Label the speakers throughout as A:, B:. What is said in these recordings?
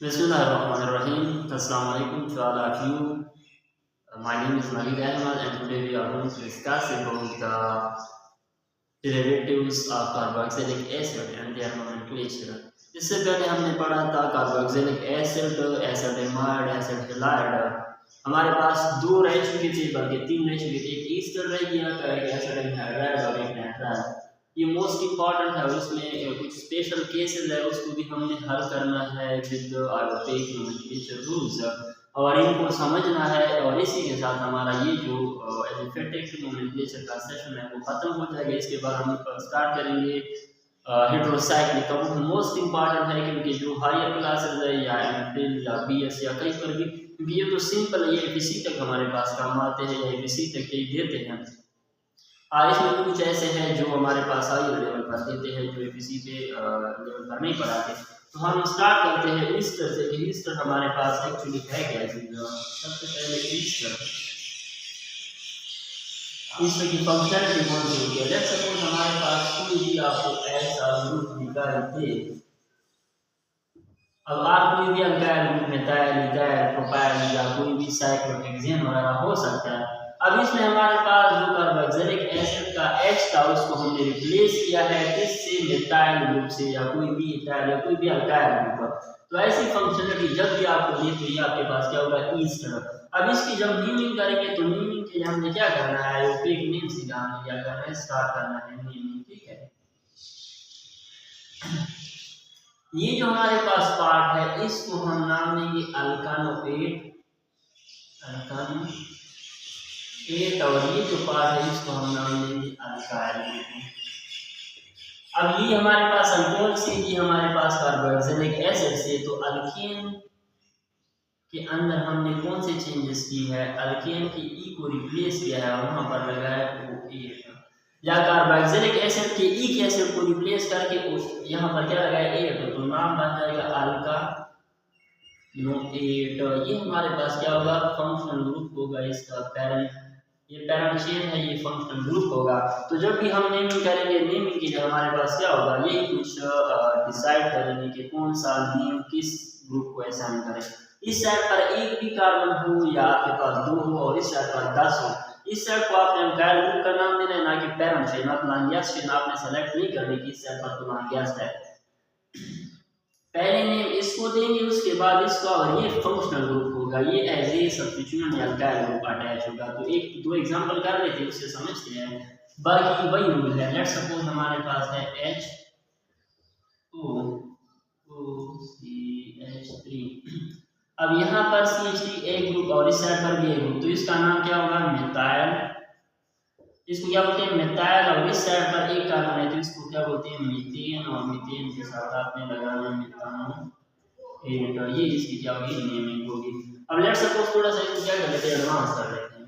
A: Bismillahirrahmanirrahim. Assalamu alaikum to all of you. My name is Naveed Ahmad and today we are going to discuss about the derivatives of carboxylic acid and their nomenclature. इससे पहले हमने पढ़ा था carboxylic acid, एसिडामाइड, acid halide. हमारे पास दो रह चुके थे, बल्कि तीन रह चुके थे। एक ईस्टर रह गया था, एक एसिडामाइड और एक नाइट्राइल। ये मोस्ट इम्पॉर्टेंट है, उसमें कुछ स्पेशल केसेस है, उसको भी हमने हल करना है विद आयोपेक नोमेनक्लेचर रूल्स, और इनको समझना है। और इसी के साथ हमारा ये जो एलिफेटिक नोमेनक्लेचर का सेशन है वो ख़त्म हो जाएगा। इसके बाद हम स्टार्ट करेंगे हेटेरोसाइक्लिक। अब मोस्ट इम्पॉर्टेंट है क्योंकि जो हायर क्लासेस है या एमफिल या बीएस या कहीं पर भी, क्योंकि ये तो सिंपल है, ये एफएससी तक हमारे पास काम आते हैं या एफएससी तक ये देते हैं। इसमें कुछ ऐसे हैं जो हमारे पास हायर लेवल पर देते हैं, जो एफएससी पे लेवल पर नहीं पढ़ाते। तो हम स्टार्ट करते हैं ईस्टर से कि ईस्टर हमारे पास एक्चुअली है क्या चीज़। सबसे पहले ईस्टर की फंक्शनलिटी कौन सी होती है। लेट्स सपोज हमारे पास कोई भी आपको ऐसा ग्रुप निकाल दे। अब आप कोई भी alkyl group methyl, ethyl, propyl या कोई भी साइक्लोहेक्सेन वगैरह हो सकता है। अब इसमें हमारे पास जो कार्बोक्सिलिक एसिड का H था उसको हमने रिप्लेस किया है किससे, मेथाइल ग्रुप से, या कोई भी इथाइल या कोई भी अल्काइल ग्रुप। तो ऐसी फंक्शनलिटी जब भी आपको दी तो ये आपके पास क्या होगा, ईस्टर। अब इसकी जब नेमिंग करेंगे तो नेमिंग के लिए हमने क्या करना है, ओपेक नेम से जाना क्या करना है, स्टार्ट करना है नेमिंग। ठीक है, ये जो हमारे पास पार्ट है इसको हम नाम देंगे अल्कानोएट, और ये जो पार्ट है इसको हम नाम देंगे अल्काइल। अब ये हमारे पास अल्कोहल से, ये हमारे पास कार्बोक्सिलिक एसिड से। तो अल्केन के अंदर हमने कौन से चेंजेस की है, अल्केन की ई को रिप्लेस किया है और वहां पर लगाया O8, या कार्बोक्सिलिक एसिड के ई के एसिड को रिप्लेस करके यहाँ पर क्या लगाया 8, तो नाम बन जाएगा अल्कानोएट। ये हमारे पास क्या होगा, फंक्शनल ग्रुप होगा इसका पैरेंट। ये पैरेंट चेन है, ये फंक्शनल ग्रुप होगा। तो जब भी हम नेमिंग करेंगे, नेमिंग के लिए हमारे पास क्या होगा, यही कुछ डिसाइड करेंगे कि कौन सा नेम किस ग्रुप को असाइन करें। इस साइड पर एक भी कार्बन हो या आपके पास 2 हो, और इस साइड पर 10 हो। इस साइड को आपने अल्काइल ग्रुप का नाम देना है, ना कि पैरेंट चेन। आप लॉन्गियस चेन आपने सेलेक्ट नहीं करनी कि इस साइड पर तो लॉन्गियस है। पहले नेम इसको देंगे, उसके बाद इसका, और ये फंक्शनल ग्रुप होगा, ये एज ए सब्स्टिट्यूएंट या अल्काइल ग्रुप अटैच होगा। तो एक दो एग्जांपल कर लेते हैं, उससे समझते हैं। बाकी वही रूल है। लेट्स सपोज हमारे पास है HOOCH3। अब यहाँ पर CH3 एक ग्रुप और इस साइड पर भी एक ग्रुप, तो इसका नाम क्या होगा, मेथाइल। इसको क्या बोलते हैं, मेथाइल। और इस साइड पर एक कार्बन है तो इसको क्या बोलते हैं, मीथेन। और मीथेन के साथ आपने लगाना मेथानोएट, और ये इसकी क्या होगी, नेमिंग होगी। अब लेट्स सपोज थोड़ा सा इसको क्या कर लेते हैं, एडवांस कर लेते हैं।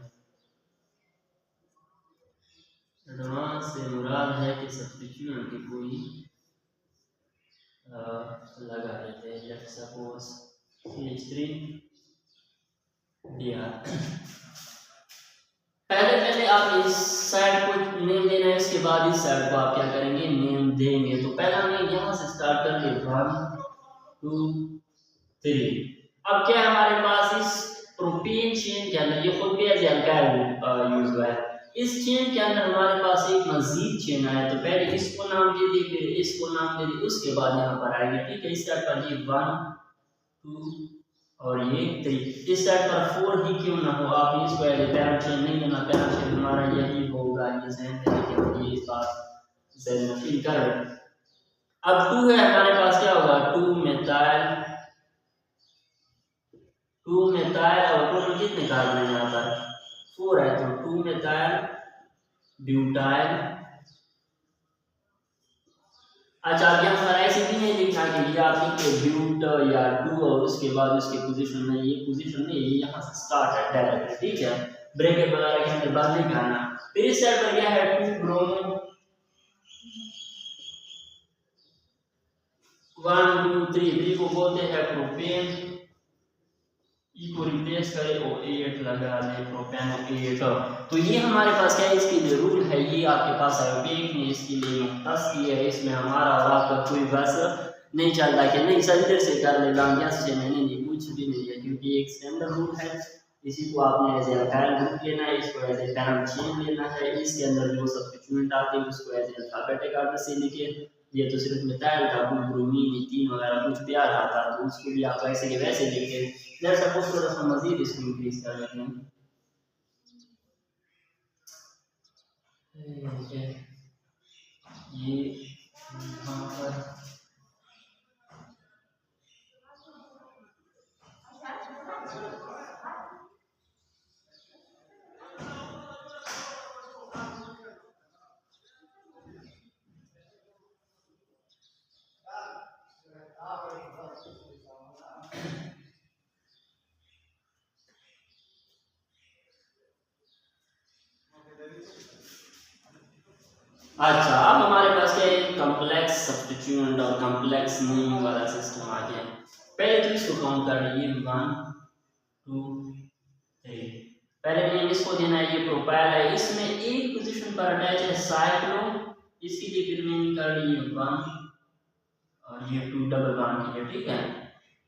A: एडवांस से मुराद है कि सब्स्टिट्यूएंट की कोई लगा लेते हैं। लेट्स सपोज CH3 दिया। पहले आप इस साइड को नेम देना है, इसके बाद इस साइड को आप क्या करेंगे, नेम देंगे। तो पहला नेम यहाँ से स्टार्ट करके 1 2 3। अब क्या हमारे पास इस प्रोपेन चेन के अंदर, ये खुद भी एज अल्काइल यूज हुआ है, इस चेन के अंदर हमारे पास एक मजीद चेन आया। तो पहले इसको नाम दे दी, फिर इसको नाम दे दी, उसके बाद यहाँ पर आएंगे। ठीक है, इस साइड पर ये 1 2 और ये 3। इस साइड पर 4 ही क्यों ना हो, आप इसको पैरेंट चेन नहीं लेना, पैरेंट चेन हमारा यही होगा। ये ज़हन में रखिए, ये इस बात ज़हन में फील कर। अब 2 है हमारे पास, क्या होगा, 2 मेथाइल और टोटल कितने कार्बन है यहाँ पर, 4 है। तो 2 मेथाइल ब्यूटाइल। अच्छा, अब यहाँ पर ऐसे भी नहीं लिखा कि ये आप लिखे ब्यूट या 2 और उसके बाद उसकी पोजीशन में, ये पोजीशन में, ये यहाँ से स्टार्ट है डायरेक्ट। ठीक है, ब्रैकेट वगैरह के अंदर बात नहीं करना। फिर इस साइड पर क्या है, 2 ब्रोमो, 1 2 3 को बोलते हैं प्रोपेन। ई को रिप्लेस करें O8 लगा दे, प्रोपेनोएट। तो ये हमारे पास क्या है, इसके लिए रूल है, ये आपके पास आयोपेक ने इसके लिए मुख्तस की है। इसमें हमारा और आपका कोई बस नहीं चलता कि नहीं सर इधर से कर लेगा यस से मैंने नहीं कुछ भी नहीं है, क्योंकि एक स्टैंडर्ड रूल है। इसी को आपने एज ए अल्काइल ग्रुप लेना है, इसको एज ए पैरम चेन लेना है, इसके अंदर जो सब्स्टिट्यूएंट आते हैं उसको एज ए अल्फाबेटिक ऑर्डर से लिखे। ये तो सिर्फ मिथाइल का ब्रोमीन इथीन वगैरह कुछ भी आ रहा था तो उसको भी आप वैसे के वैसे लिखे। लेट्स सपोज थोड़ा सा मजीद इसको इंक्रीज कर लेते हैं। ये यहाँ पर अच्छा अब हमारे पास क्या है कॉम्प्लेक्स सब्स्टिट्यूएंट और कॉम्प्लेक्स नेमिंग वाला सिस्टम आ गया। पहले तो इसको काउंट कर लीजिए 1 2 3। पहले नेम इसको देना है, ये प्रोपाइल है, इसमें एक पोजीशन पर अटैच है साइक्लो, इसके लिए फिर नेमिंग कर लीजिए 1 और ये 2 डबल बॉन्ड की है, ठीक है।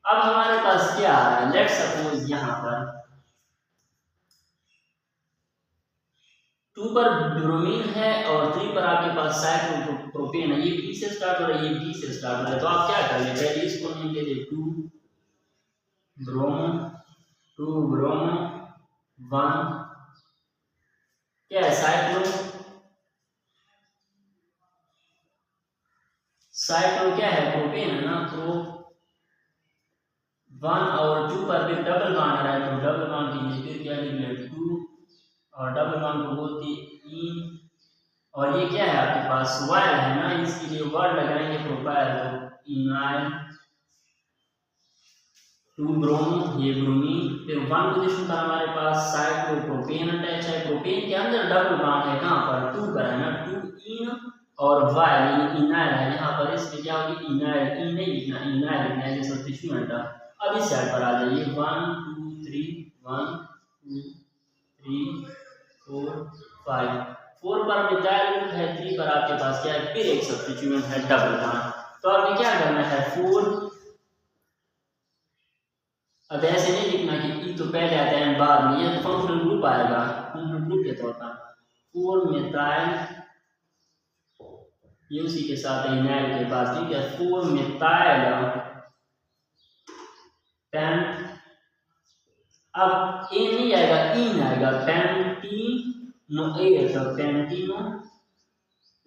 A: अब हमारे पास क्या आ रहा है, लेट्स सपोज यहाँ पर 2 पर ब्रोमीन है और 3 पर आपके पास साइक्लोप्रोपेन है। ये बी से स्टार्ट हो रहा है, ये बी से स्टार्ट हो रहा है, तो आप क्या कर ले पहले इसको नेम दे दे 2 ब्रोमो 1 क्या है साइक्लो क्या है प्रोपेन है ना, तो 1 और 2 पर भी डबल बॉन्ड आ रहा है तो डबल बॉन्ड की फिर क्या लिख 2 और डबल बॉन्ड को बोलती है इन, और ये क्या है आपके पास वायर है ना, इसके लिए वर्ड लगाएंगे प्रोपाइल तो इनाइल 2 ब्रोमो ये ब्रोमीन, फिर 1 पोजीशन पर हमारे पास साइक्लोप्रोपेन अटैच है। प्रोपेन के अंदर डबल बॉन्ड है कहां पर 2 पर है ना, 2 इन और वायर यानी इनाइल है यहाँ पर, इसमें क्या होगी इनाइल, इन नहीं लिखना इनाइल लिखना है जैसे सब्स्टिट्यूएंट। अब इस साइड पर आ जाइए 1 2 3 1 2 3 4 5 4 पर मिथाइल ग्रुप है, 3 पर आपके पास क्या है फिर एक सब्स्टिट्यूएंट है डबल बॉन्ड। तो आपने क्या करना है 4, अब ऐसे नहीं लिखना कि ई तो पहले आता है बाद में, ये फंक्शनल ग्रुप आएगा फंक्शनल ग्रुप के तौर पर 4 मिथाइल ये उसी के साथ है इनाइल के पास, ठीक है 4 मिथाइल पेन, अब ए नहीं आएगा इन आएगा पेंटिनो,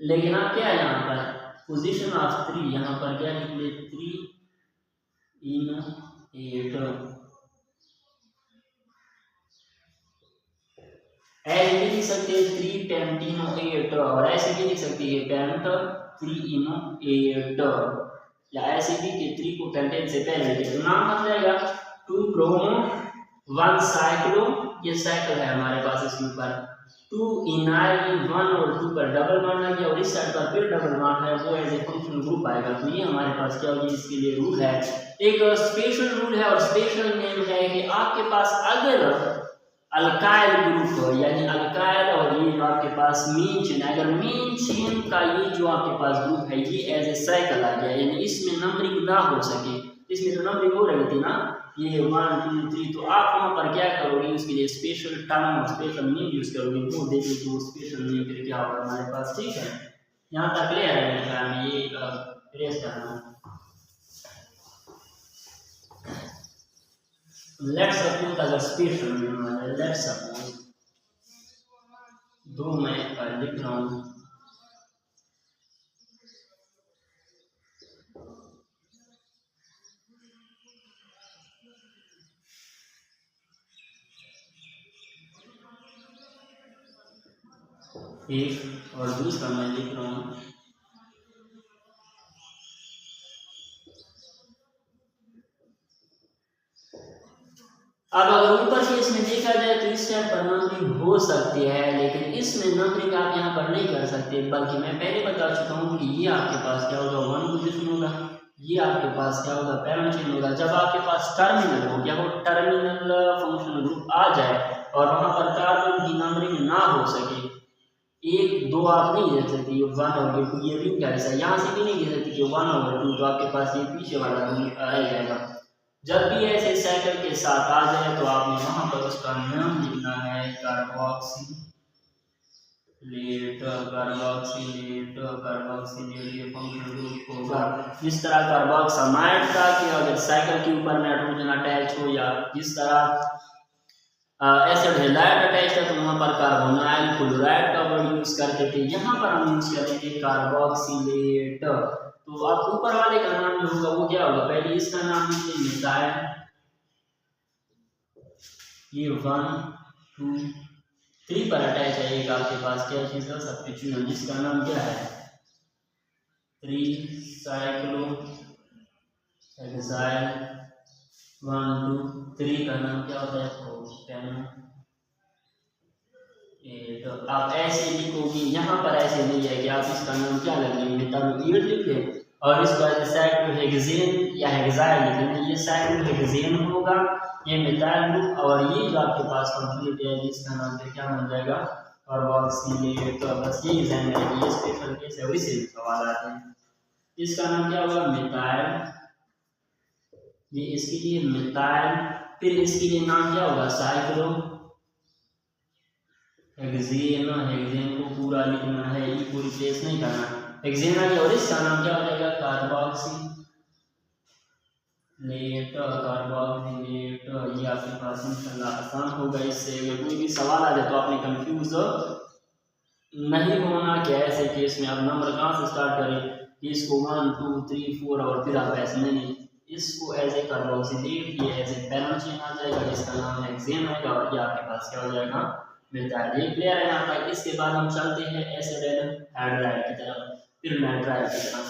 A: लेकिन आप क्या है यहाँ पर पोजीशन ऑफ 3 यहाँ पर क्या लिख ले 3 इन 8 ऐसे भी लिख सकते हैं 3 पेंटिनो 8 और ऐसे भी लिख सकते हैं पेंट 3 इनो 8 या ऐसे भी कि 3 को पेंटेन से पहले लिखे तो नाम बन जाएगा 2 ब्रोमो 1 साइक्लो, ये साइकिल है हमारे पास इसके ऊपर 2 इनाइल 1 और 2 पर डबल बॉन्ड आ गया और इस साइड पर फिर डबल बॉन्ड है वो एज ए फंक्शनल ग्रुप आएगा। तो ये हमारे पास क्या होगी इसके लिए रूल है, एक स्पेशल रूल है और स्पेशल नेम है कि आपके पास अगर अल्काइल ग्रुप यानी अल्काइल और ये जो आपके पास मेन चेन, अगर मेन चेन का ये जो आपके पास ग्रुप है ये एज ए साइकिल आ गया यानी इसमें नंबरिंग ना हो सके, इसमें तो नंबरिंग हो रही थी ना ये 1 2 3, तो आप वहाँ पर क्या करोगे उसके लिए स्पेशल टर्म और स्पेशल नेम यूज करोगे, वो देखिए कि वो स्पेशल नेम फिर क्या होगा हमारे पास, ठीक है। यहाँ तक क्लियर है मेरे ख्याल में, ये प्रेस करना। लेट्स सपोज अगर स्पेशल नेम है, लेट्स सपोज 2 मैं लिख रहा हूँ एक और दूसरा मैं लिख रहा हूँ अब अगर ऊपर से इसमें देखा जाए तो इस टाइप पर नंबरिंग हो सकती है, लेकिन इसमें नंबरिंग आप यहाँ पर नहीं कर सकते, बल्कि मैं पहले बता चुका हूँ कि ये आपके पास क्या होगा 1 पोजीशन होगा, ये आपके पास क्या होगा पैरम चेन होगा। जब आपके पास टर्मिनल हो गया वो टर्मिनल फंक्शनल ग्रुप आ जाए और वहाँ पर कार्बन की नंबरिंग ना हो सके एक दो आप नहीं दे सकते, ये 1/2 ये रिंग का हिस्सा, यहाँ से भी नहीं दे सकते कि 1/2, तो आपके पास ये पीछे वाला रूल रह जाएगा। जब भी ऐसे साइकिल के साथ आ जाए तो आपने वहां पर उसका नाम लिखना है कार्बोक्सिलेट, ये फंक्शन होगा। जिस तरह कार्बोक्सामाइड का कि अगर साइकिल के ऊपर नाइट्रोजन अटैच हो, या जिस तरह एसिड हैलाइड अटैच है तो वहां पर कार्बोनाइल क्लोराइड का वर्ड यूज करते थे, यहाँ पर हम यूज करेंगे कार्बोक्सिलेट। तो अब ऊपर वाले का नाम जो होगा वो क्या होगा, पहले इसका नाम लिखिए मिथाइल, ये 1 2 3 पर अटैच है एक आपके पास क्या चीज है सब्स्टिट्यूशन, जिसका नाम क्या है 3 साइक्लो हेक्साइल 1 2 3 का नाम क्या होता है प्रोपेनो। तो आप ऐसे लिखोगे, यहाँ पर ऐसे नहीं है कि आप इसका नाम क्या लगेंगे मिथाइल लिख लें और इसको साइक्लोहेक्सेन या हेक्साइल लिख लें, ये साइक्लोहेक्सेन होगा, ये मिथाइल ग्रुप, और ये जो आपके पास कंप्लीट है जिसका नाम क्या बन जाएगा कार्बोक्सिलेट। तो बस ये ध्यान रखिए, ये स्पेशल केस है और इससे भी सवाल आते हैं। इसका नाम क्या होगा मिथाइल, ये इसके लिए मिथाइल, फिर इसके लिए नाम क्या होगा साइक्लो हेक्सेन, हेक्सेन को पूरा लिखना है, ये को रिप्लेस नहीं करना, हेक्सेन आ गया और इसका नाम क्या हो जाएगा कार्बोक्सिलेट, कार्बोक्सिलेट। ये आपके पास इंशाल्लाह आसान होगा। इससे अगर कोई भी सवाल आ जाए तो आपने कंफ्यूज नहीं होना कि ऐसे केस में आप नंबर कहाँ से स्टार्ट करें, इसको 1 2 3 4 और फिर आप ऐसे नहीं, इसको एज ए कार्बोक्सिलेट, ये एज ए पैराचेन आ जाएगा जिसका नाम हेक्सेन आएगा और ये आपके पास क्या हो जाएगा मिथाइल। ये क्लियर है यहाँ तक। इसके बाद हम चलते हैं एसिड हाइड्राइड की तरफ, फिर नाइट्राइल की तरफ।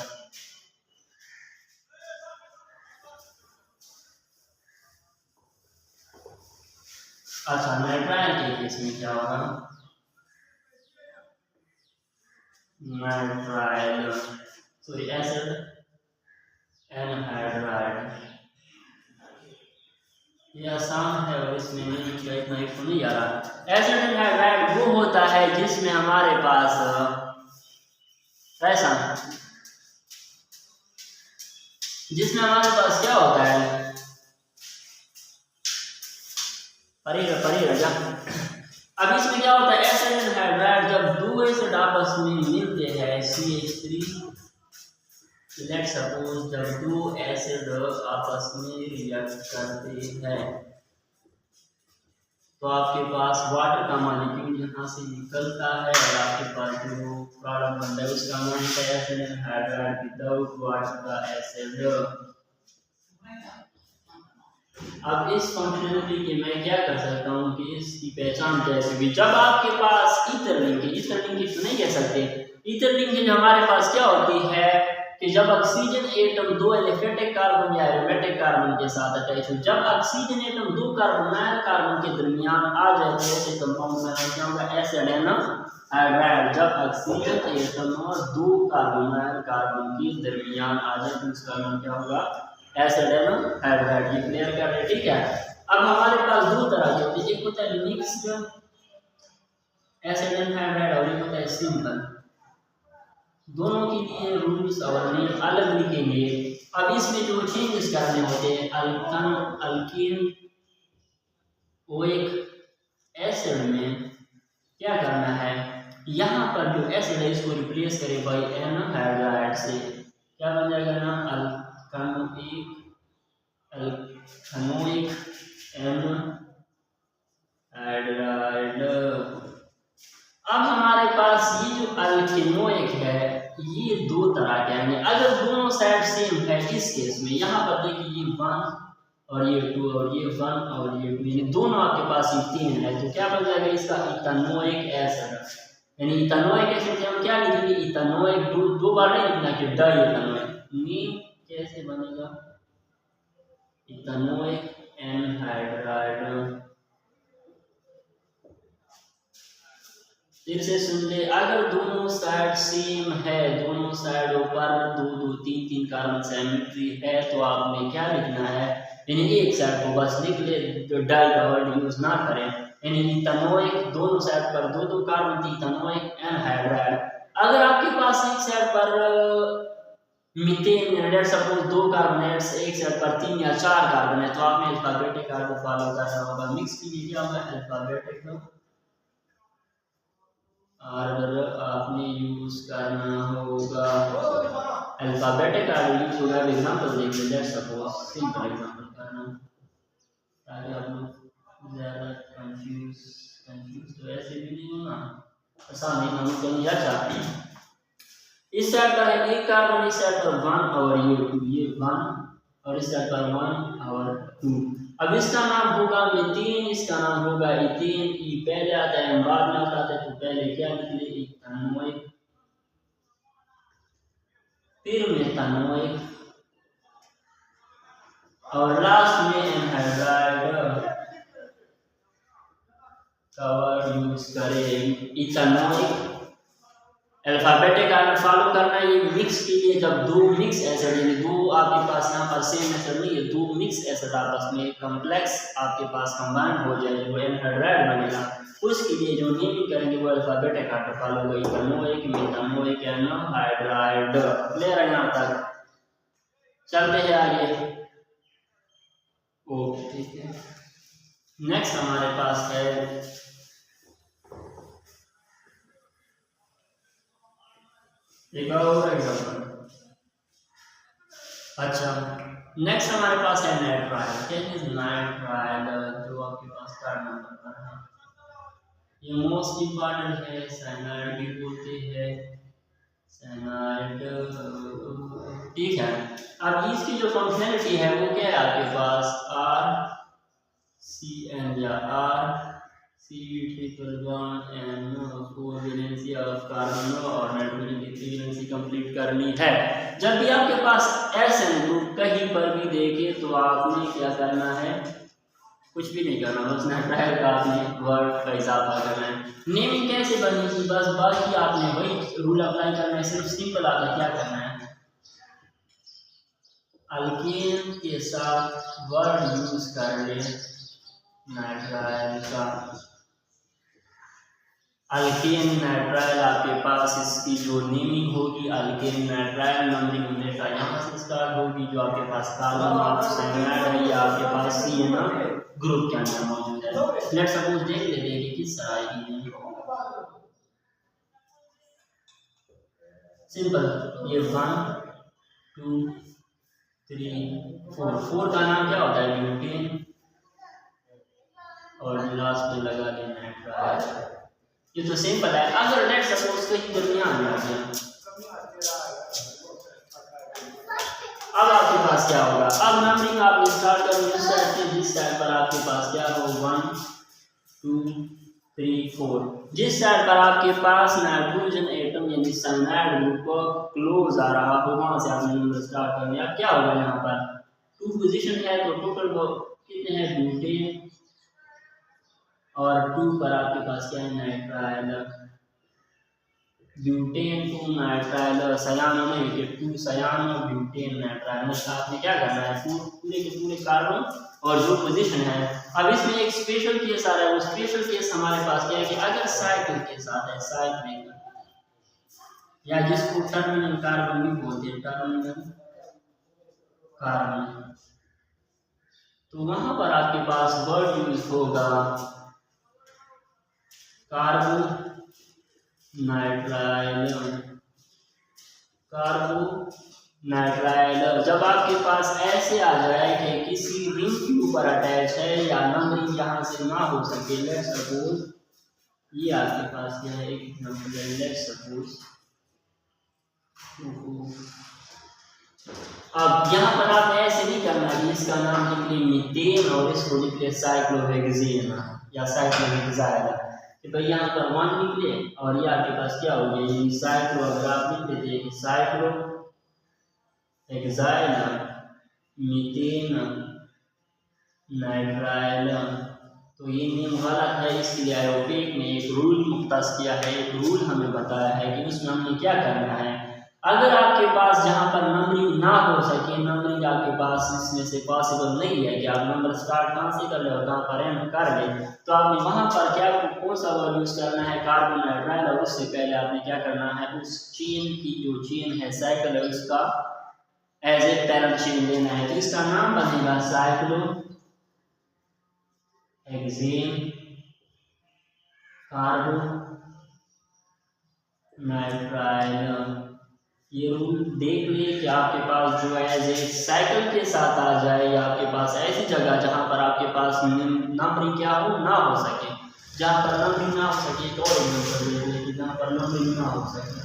A: अच्छा, नाइट्राइल के केस में क्या होगा, नाइट्राइल सॉरी एसिड एनहाइड्राइड, ये आसान है और इसमें नहीं किया इतना ही नहीं आ रहा। एसिड एनहाइड्राइड वो होता है जिसमें हमारे पास ऐसा, जिसमें हमारे पास क्या होता है परी रजा। अब इसमें क्या होता है एसिड एनहाइड्राइड, जब दो एसिड आपस में मिलते हैं CH3, लेट्स सपोज जब दो एसिड आपस में रिएक्ट करते हैं तो आपके पास वाटर का मॉलिक्यूल यहाँ से निकलता है और आपके पास जो प्रोडक्ट बनता है उसका नाम है एसिड एनहाइड्राइड विदाउट वाटर का एसिड। अब इस फंक्शनलिटी के मैं क्या कर सकता हूँ कि इसकी पहचान कैसे हुई, जब आपके पास ईथर लिंकेज तो नहीं कह सकते, ईथर लिंकेज हमारे पास क्या होती है कि जब ऑक्सीजन एटम दो एलिफेटिक कार्बन या एरोमेटिक कार्बन के साथ अटैच हो, जब ऑक्सीजन एटम दो कार्बोनाइल कार्बन के दरमियान आ जाए तो ऐसे कंपाउंड का नाम क्या होगा एसिड एनहाइड्राइड। जब ऑक्सीजन एटम दो कार्बोनाइल कार्बन के दरमियान आ जाए तो उसका नाम क्या होगा एसिड एनहाइड्राइड। ये क्लियर कर रहे हैं, ठीक है। अब हमारे पास दो तरह के होते हैं, एक होता है मिक्स्ड एसिड एनहाइड्राइड और एक होता है सिंपल, दोनों के लिए रूल्स और नेम अलग लिखेंगे। अब इसमें जो चेंजेस करने होते हैं अल्कन अल्कीन ओइक एसिड में क्या करना है, यहाँ पर जो एसिड है इसको रिप्लेस करें बाई एनहाइड्राइड से, क्या बन जाएगा ना अल्कनोइक एनहाइड्राइड। अब हमारे पास ये जो अल्केनोइक है ये दो तरह के आएंगे, अगर दोनों साइड सेम है इस केस में, यहाँ पर देखिए ये 1 और ये 2 और ये 1 और ये 2, यानी दोनों आपके पास ये 3 है तो क्या बन जाएगा इसका इथेनोइक एसिड। यानी इथेनोइक एसिड से हम क्या लिखेंगे इथेनोइक, दो बार नहीं लिखना कि डाइथेनोइक, नीम कैसे बनेगा इथेनोइक एनहाइड्राइड। फिर से सुन ले, अगर दोनों साइड सेम है, दोनों साइडों पर 2 2 3 3 कार्बन सिमेट्री है तो आपने क्या लिखना है, यानी एक साइड को बस लिख ले, तो डाई का वर्ड यूज ना करें, यानी इथेनोइक दोनों साइड पर दो दो कार्बन थी, इथेनोइक एनहाइड्राइड। अगर आपके पास एक साइड पर मीथेन लेट्स सपोज दो कार्बन है, एक साइड पर 3 या 4 कार्बन है, तो आपने अल्फाबेटिक आर्डर फॉलो करना होगा। मिक्स के लिए क्या होगा, अल्फाबेटिक आर्डर आपने यूज करना होगा, अल्फाबेटिक आर्डर यूज होगा। एग्जांपल देखिए, लेट्स सपोज सिंपल एग्जांपल करना ताकि आप लोग ज़्यादा कंफ्यूज तो ऐसे भी नहीं होना, ऐसा नहीं हम कहीं चाहते हैं। इस साइड पर है एक कार्बन, इस साइड पर 1 और ये 2, ये 1 और इस साइड पर 1 और 2। अब इसका नाम होगा मीथेन, इसका नाम होगा इथेन। ई पहले आता है बाद में आता है, तो पहले क्या निकले, इथेनोइक, फिर मेथनोइक और लास्ट में एनहाइड्राइड का वर्ड यूज करें, इथेनोइक। अल्फाबेटिक आर्डर फॉलो करना। ये मिक्स के लिए जब दो मिक्स एसिड, यानी दो आपके पास यहाँ पर सेम एसिड नहीं है, दो मिक्स एसिड आपस में कॉम्प्लेक्स आपके पास कंबाइन हो जाए, वो एनहाइड्राइड बनेगा, उसके लिए जो नेमिंग करेंगे वो अल्फाबेटिक आर्डर फॉलो होगा, इथेनोइक, मेथनोइक, एनहाइड्राइड। क्लियर है यहाँ तक? चलते हैं आगे। ओके ठीक है, नेक्स्ट हमारे पास है एक और एग्जांपल। अच्छा, नेक्स्ट हमारे पास है नाइट्राइल। क्या है नाइट्राइल, जो आपके पास 3rd नंबर पर है, ये मोस्ट इंपॉर्टेंट है। साइनाइड भी बोलते हैं, साइनाइड, ठीक है। अब इसकी जो फंक्शनलिटी है वो क्या है आपके पास, RCN या RC1 वैलेंसी ऑफ कार्बन और नाइट्रोजन की 3 वैलेंसी कंप्लीट करनी है। जब भी आपके पास SN ग्रुप कहीं पर भी देखे तो आपने क्या करना है, कुछ भी नहीं करना, बस नाइट्राइल का आपने वर्ड का इजाफा करना है। नेमिंग कैसे बननी थी, बस बाकी आपने वही रूल अप्लाई करना है, सिर्फ सिंपल आपने क्या करना है, अल्केन के साथ वर्ड यूज कर ले नाइट्राइल का। अल्केन नाइट्राइल आपके पास इसकी जो नेमिंग होगी, अल्केन नाइट्राइल नंबरिंग हमेशा यहाँ से स्टार्ट होगी। जो आपके पास कार्बन ऑक्साइड है, या आपके पास CN ग्रुप के अंदर मौजूद है। लेट्स सपोज देख लेते हैं कि किस तरह आएगी। सिंपल, ये 1 2 3 4 का नाम क्या होता है, ब्यूटेन, और लास्ट में लगा देना नाइट्राइल। ये तो सिंपल है। अगर लेट्स सपोज कहीं दरमियान में आ गया, अब आपके पास क्या होगा, अब नंबरिंग आप स्टार्ट करेंगे इस साइड से, जिस साइड पर आपके पास क्या हो 1 2 3 4, जिस साइड पर आपके पास नाइट्रोजन एटम यानी साइनाइड ग्रुप क्लोज आ रहा हो, वहां से आपने नंबर स्टार्ट करना है। अब क्या होगा, यहाँ पर 2 पोजीशन है, तो टोटल कितने हैं, ब्यूटेन, और 2 पर आपके पास क्या है, नाइट्राइल। ब्यूटेन 2 नाइट्राइल, सयान में 2 सयान ब्यूटेन नाइट्राइल। आपने क्या करना है, पूरे के पूरे कार्बन और जो पोजीशन है। अब इसमें एक स्पेशल केस आ रहा है, वो स्पेशल केस हमारे पास क्या है कि अगर साइक्लिक के साथ है, साइक्लिक या जिसको टर्मिनल कार्बन भी बोलते हैं, टर्मिनल कार्बन, तो वहां पर आपके पास वर्ड यूज होगा कार्बोनाइट्राइल। कार्बोनाइट्राइल जब आपके पास ऐसे आ जाए कि किसी रिंग के ऊपर अटैच है या नंबरिंग यहाँ से ना हो सके, लेट्स सपोज ये आपके पास क्या है, एक एग्जांपल है, लेट्स सपोज अब यहाँ पर आप ऐसे नहीं करना कि इसका नाम निकले मीथेन और इसको निकले साइक्लोहेक्सेन या साइक्लोहेक्साइल, कि भाई यहाँ पर 1 निकले और ये आपके पास क्या हो गया, ये साइक्लो, अगर आप लिख देते हैं कि साइक्लो हेक्साइल मीथेन नाइट्राइल, तो ये नेम गलत है। इसलिए आयोपेक ने एक रूल मुख्तस किया है, एक रूल हमें बताया है कि उसमें हमें क्या करना है। अगर आपके पास जहाँ पर नंबरिंग ना हो सके, नंबरिंग आपके पास इसमें से पॉसिबल नहीं है कि आप नंबर स्टार्ट कहाँ से कर ले और कहाँ पर एंड कर ले, तो आपने वहाँ पर क्या कौन सा वर्ड यूज करना है, कार्बन नाइट्राइल, और उससे पहले आपने क्या करना है, उस चेन की जो चेन है साइकिल है उसका एज ए पैरेंट चेन लेना है। तो इसका नाम बनेगा साइक्लो हेक्सेन कार्बन नाइट्राइल। ये रूल देख लिए कि आपके पास जो एज ए साइकिल के साथ आ जाए, या आपके पास ऐसी जगह जहां पर आपके पास नंबरिंग क्या हो ना हो सके, जहां पर नंबरिंग ना हो सके तो और एग्जांपल ले लीजिए कि जहां पर नंबरिंग ना हो सके।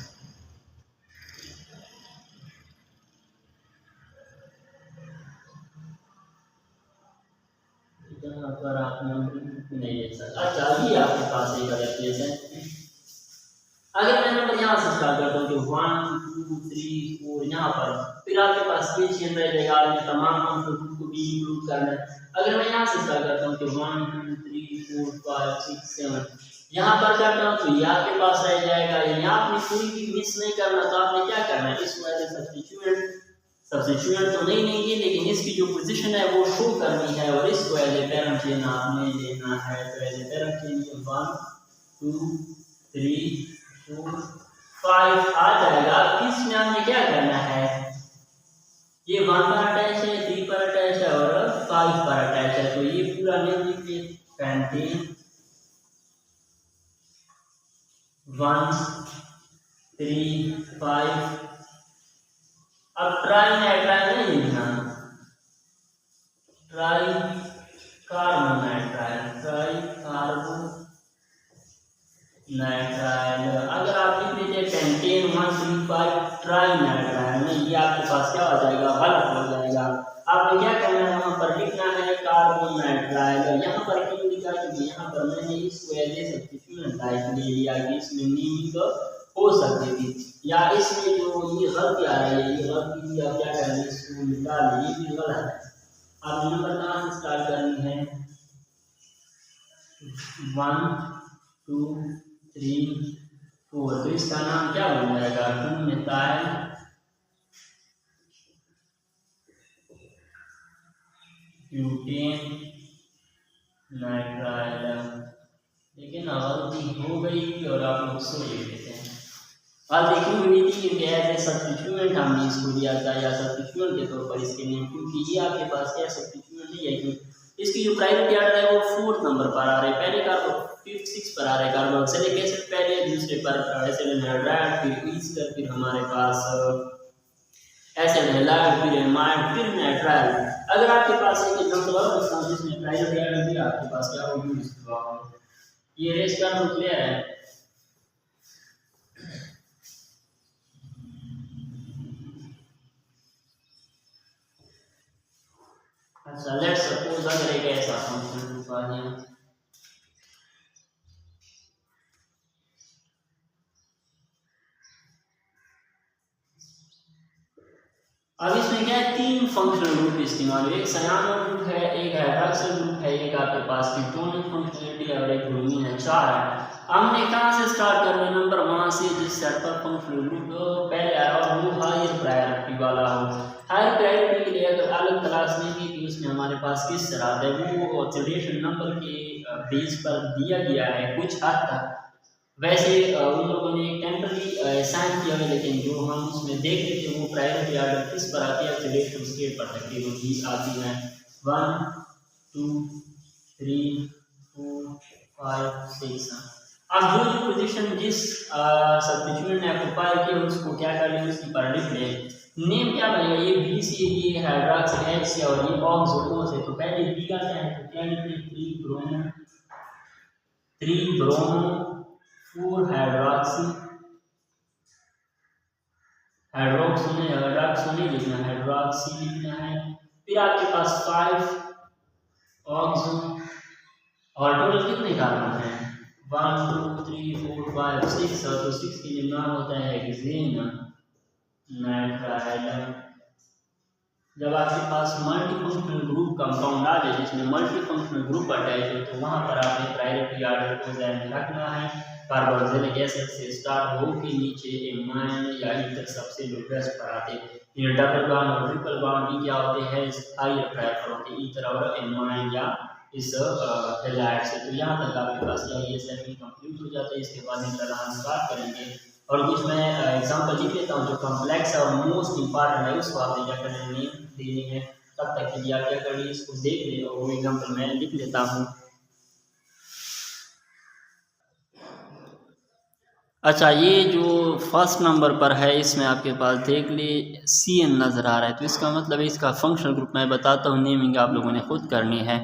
A: जहां पर आप नंबरिंग नहीं ले सकते। अच्छा, ये आपके पास एक अलग केस है। अगर मैं नंबर यहाँ से स्टार्ट करता हूँ कि 1 2 3 4 यहाँ पर, फिर आपके पास ये चेन रह जाएगा, आपने तमाम फंक्शन को भी इंक्लूड करना है। अगर मैं यहाँ से स्टार्ट करता हूँ कि 1 2 3 4 5 6 7 यहाँ पर करता हूँ तो ये आपके पास रह जाएगा। यहाँ आपने पूरी भी मिस नहीं करना, तो आपने क्या करना है, इस वजह से सब्स्टिट्यूएंट तो नहीं लेंगे, लेकिन इसकी जो पोजीशन है वो शो करनी है, और इसको एज ए पैरेंट चेन आपने लेना है। तो एज ए पैरेंट चेन 1 2 3 4 5 आ जाएगा। इसमें हमने क्या करना है, ये 1 पर अटैच है, 3 पर अटैच है और 5 पर अटैच है। तो ये पूरा नेम लिखिए पेंटेन 1 3 5। अब ट्राई नाइट्राइल नहीं लिखना, try carbon nitrile, try carbon nitrile. अगर आप लिख लीजिए पेंटेन 1 3 5 ट्राई नाइट्राइल में, ये आपके पास क्या हो जाएगा, गलत हो जाएगा। आपने क्या करना है, वहां पर लिखना है कार्बन नाइट्राइल। यहाँ पर क्यों लिखा, क्योंकि यहाँ पर मैंने इसको एज ए सब्स्टिट्यूएंट टाइप ले लिया कि इसमें नेमिंग हो सकती थी, या इसमें जो ये गलती आ रही है, ये गलती भी आप क्या करेंगे, इसको मिटा लें, ये भी गलत है। आप नंबर कहाँ से स्टार्ट करनी है, 1 2 3 4। तो इसका नाम क्या बन जाएगा, 2 मिथाइल ब्यूटेन नाइट्राइल। लेकिन गलती हो गई थी और आप लोग सो लेते हैं। अब देखी हुई थी कि एज ए सब्स्टिट्यूएंट हमने इसको दिया था, या सब्स्टिट्यूएंट के तौर पर इसके नेम, क्योंकि ये आपके पास क्या सब्स्टिट्यूएंट नहीं है, क्योंकि इसकी जो प्रायोरिटी ऑर्डर है वो 4th नंबर पर आ रहा है, पहले कार्बन 5th 6th पर आ रहा है, कार्बोक्सिलिक एसिड पहले, दूसरे पर एसिड हाइड्राइड, फिर ईस्टर, फिर हमारे पास एसिड हैलाइड, फिर एमाइड, फिर नाइट्राइल। अगर आपके पास एक एग्जांपल और रखता हूं जिसमें प्रायोरिटी ऑर्डर दिया, आपके पास क्या होगी, ये रेस का क्लियर है। अच्छा, लेट्स सपोज अगर एक ऐसा फंक्शन लिखा दिया, अब इसमें क्या है, 3 फंक्शनल ग्रुप इस्तेमाल हुए, एक सयानो ग्रुप है, एक हाइड्रॉक्सिल ग्रुप है, एक आपके पास कीटोनिक फंक्शनलिटी और एक ब्रोमीन है, 4 है। हमने कहाँ से स्टार्ट करना है, नंबर वहां से जिस सेट पर फंक्शनल ग्रुप पहले आया और वो हायर प्रायोरिटी वाला हो। हायर प्रायोरिटी के लिए अगर अलग क्लास लेंगे कि उसमें हमारे पास किस तरह है, वो ऑक्सीडेशन नंबर के बेस पर दिया गया है कुछ हद तक। वैसे उन लोगों ने टेम्पररी असाइन किया है, लेकिन जो हम उसमें देख रहे थे वो प्रायोरिटी ऑर्डर किस पर आती है, ऑक्सीडेशन स्टेट पर आती है, वो आती है 1 2 3 4 5 6। अब जो पोजीशन जिस सब्स्टिट्यूएंट ने ऑक्यूपाई किया उसको क्या कर लें, उसकी पर लिख लें। नेम क्या बनेगा, ये बी से, ये हाइड्रॉक्सिल एच से और ये ऑक्सो से। तो पहले बी का क्या है, तो क्या लिखें, 3 ब्रोमो 4 हाइड्रॉक्सी, हाइड्रोक्सी नहीं लिखना, हाइड्रॉक्सी लिखना है। फिर आपके पास 5 ऑक्सो, और टोटल कितने कार्बन हैं, 1 2 3 4 5 6। तो 6 के लिए नाम होता है हेक्सेन नाइट्राइल। जब आपके पास मल्टी फंक्शनल ग्रुप कंपाउंड आ जाए जिसमें मल्टी फंक्शनल ग्रुप अटैच हो, तो वहां पर आपने प्रायोरिटी ऑर्डर को ध्यान में रखना है। कार्बोक्सिलिक एसिड से स्टार्ट हो के नीचे एमाइन या ईथर सबसे लोएस्ट पर आते, ये डबल बॉन्ड और ट्रिपल बॉन्ड भी क्या होते हैं, हायर ट्रायल होते हैं ईथर और एमाइन या इस हैलाइड से। तो यहाँ तक आपके पास ये सेशन कंप्लीट हो जाता है। इसके बाद इंशाल्लाह हम स्टार्ट करेंगे और कुछ मैं एग्जांपल लिख लेता हूँ जो कॉम्प्लेक्स है और मोस्ट इंपॉर्टेंट है, उसको आपने क्या करना है, देनी है। तब तक के लिए आप क्या करिए, इसको देख लें और वो एग्जांपल मैं लिख लेता हूँ। अच्छा, ये जो फर्स्ट नंबर पर है इसमें आपके पास देख ली CN नज़र आ रहा है, तो इसका मतलब है इसका फंक्शनल ग्रुप मैं बताता हूँ, नेमिंग आप लोगों ने खुद करनी है।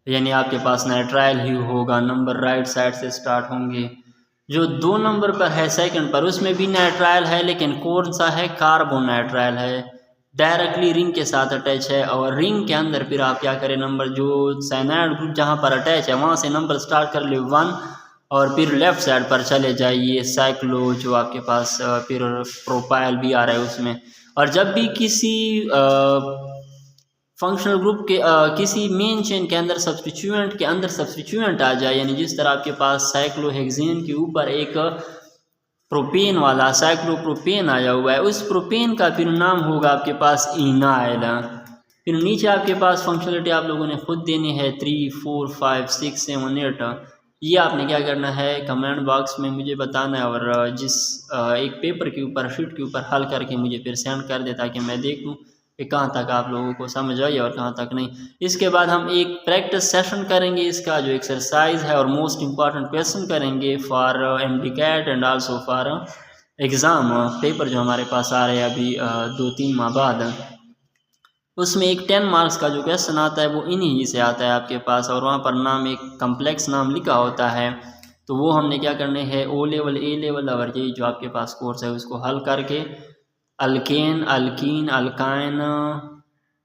A: यानी आपके पास नाइट्राइल ही होगा, नंबर राइट साइड से स्टार्ट होंगे। जो 2 नंबर पर है सेकंड पर, उसमें भी नाइट्राइल है लेकिन कौन सा है, कार्बोनाइट्राइल है, डायरेक्टली रिंग के साथ अटैच है। और रिंग के अंदर फिर आप क्या करें, नंबर जो साइनाइड ग्रुप जहाँ पर अटैच है वहाँ से नंबर स्टार्ट कर ले 1 और फिर लेफ़्ट साइड पर चले जाइए साइक्लो, जो आपके पास फिर प्रोपाइल भी आ रहा है उसमें। और जब भी किसी फंक्शनल ग्रुप के किसी मेन चेन के अंदर सब्स्टिट्यूएंट आ जाए, यानी जिस तरह आपके पास साइक्लोहेक्सेन के ऊपर एक प्रोपेन वाला साइक्लोप्रोपेन आया हुआ है, उस प्रोपेन का फिर नाम होगा आपके पास इनाइल। फिर नीचे आपके पास फंक्शनलिटी आप लोगों ने खुद देनी है 3, 4, 5, 6, 7, 8। ये आपने क्या करना है, कमेंट बॉक्स में मुझे बताना है और जिस एक पेपर के ऊपर शीट के ऊपर हल करके मुझे फिर सेंड कर दे ताकि मैं देख लूँ कि कहाँ तक आप लोगों को समझ आई और कहाँ तक नहीं। इसके बाद हम एक प्रैक्टिस सेशन करेंगे, इसका जो एक्सरसाइज है और मोस्ट इम्पॉर्टेंट क्वेश्चन करेंगे for MD-CAT and also for exam paper जो हमारे पास आ रहे हैं अभी 2-3 माह बाद। उसमें एक 10 मार्क्स का जो क्वेश्चन आता है वो इन्हीं से आता है आपके पास, और वहाँ पर नाम एक कम्प्लेक्स नाम लिखा होता है। तो वो हमने क्या करने हैं, O लेवल, A लेवल और यही जो आपके पास कोर्स है उसको हल करके अल्केन, अल्कीन, अल्काइन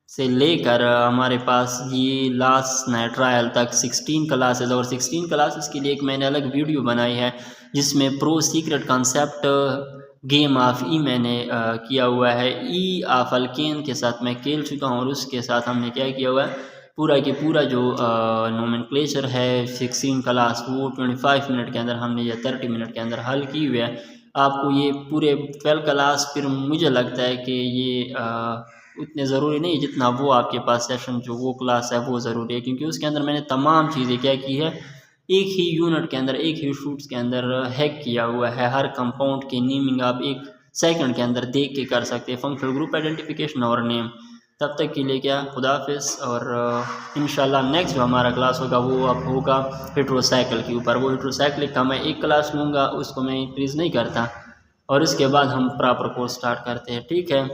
A: से लेकर हमारे पास ये लास्ट नाइट्राइल तक 16 क्लासेस, और 16 क्लासेस के लिए एक मैंने अलग वीडियो बनाई है जिसमें pro secret concept game of ई मैंने किया हुआ है। ई ऑफ अल्केन के साथ मैं खेल चुका हूँ और उसके साथ हमने क्या किया हुआ है, पूरा के पूरा जो नोमेनक्लेचर है 16 क्लास वो 25 मिनट के अंदर हमने या 30 मिनट के अंदर हल की हुई है। आपको ये पूरे 12 क्लास फिर मुझे लगता है कि ये उतने ज़रूरी नहीं जितना वो आपके पास सेशन जो वो क्लास है वो ज़रूरी है, क्योंकि उसके अंदर मैंने तमाम चीज़ें क्या की है, एक ही यूनिट के अंदर एक ही शूट्स के अंदर हैक किया हुआ है। हर कंपाउंड की नेमिंग आप 1 सेकंड के अंदर देख के कर सकते हैं, फंक्शनल ग्रुप आइडेंटिफिकेशन और नेम। तब तक के लिए क्या, खुदा हाफिज़। और इंशाल्लाह नेक्स्ट जो हमारा क्लास होगा वो अब होगा हेट्रोसाइकिल के ऊपर। वो हेट्रोसाइक्लिक का मैं एक क्लास लूँगा, उसको मैं इंक्रीज़ नहीं करता, और इसके बाद हम प्रॉपर कोर्स स्टार्ट करते हैं। ठीक है।